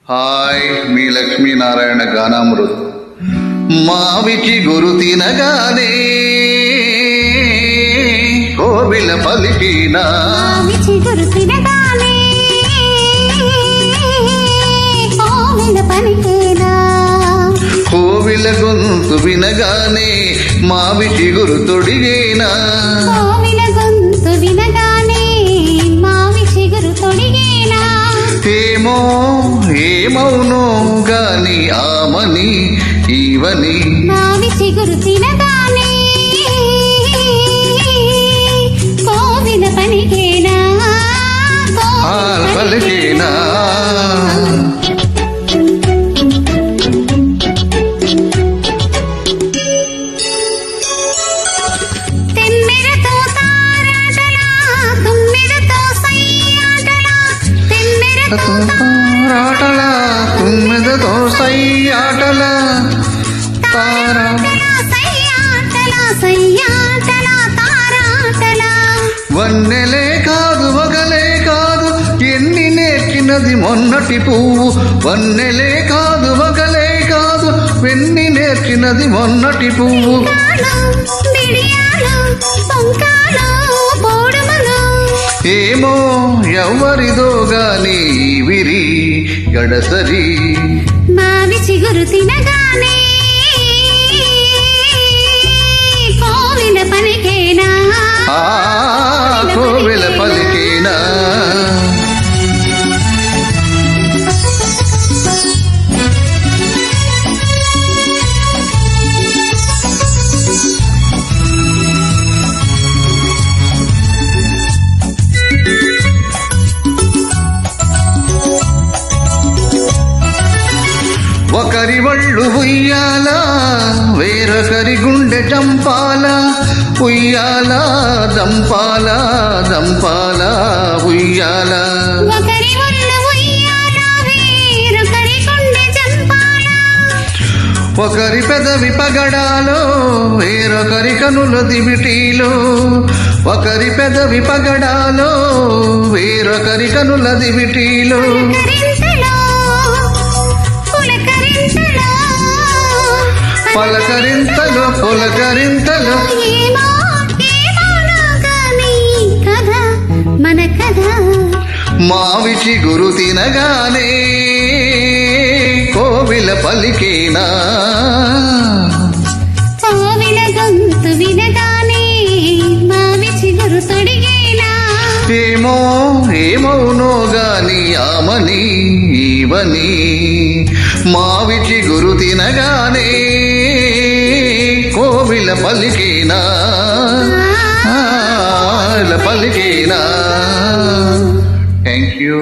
Hi, మీ లక్ష్మీనారాయణ గానామృత్. మావిచి గురు తినగానే కోవిల పలికినా, కోవిల గొంతు వినగానే మావిచి గురు తొడిగేనా, ఏమో ఏమౌనో గాని ఆమని ఈవని మావిచి గురు తినగానే కోవిల పలికేనా, పలికేనా. రాటలా తుమ్మెదతో సై ఆటలా వన్నెలే కాదు వగలే కాదు ఎన్ని నేర్చినది మొన్నటి పువ్వు, వన్నెలే కాదు వగలే కాదు ఎన్ని నేర్చినది మొన్నటి పువ్వు. ఏమో ఎవరిదో గాని విరి గడసరి మావిచి గురు తినగానే కోవిల పలికేనా, కోవిల పలికేనా. ఒకరి వళ్ళు ఉయ్యాల వేరొకరి గుండె చంపాల, ఉయ్యాల దంపాల దంపాల ఉయ్యాల. ఒకరి పెదవి పగడాలో వేరొకరి కనుల దివిటీలో, ఒకరి పెదవి పగడాలో వేరొకరి కనుల దివిటీలో. పలకరింతలో పులకరింతలో మన కథ. మావిచి గురు తినగానే కోవిల పలికేనా, కోవిల గొంతు వినగానే మావిచి గురు తొడిగేనా. ఏమో ఏమౌనో గాని ఆమని ఈవని మావిచి గురు తినగానే కోవిల పలికేనా, పలికేనా. Thank you.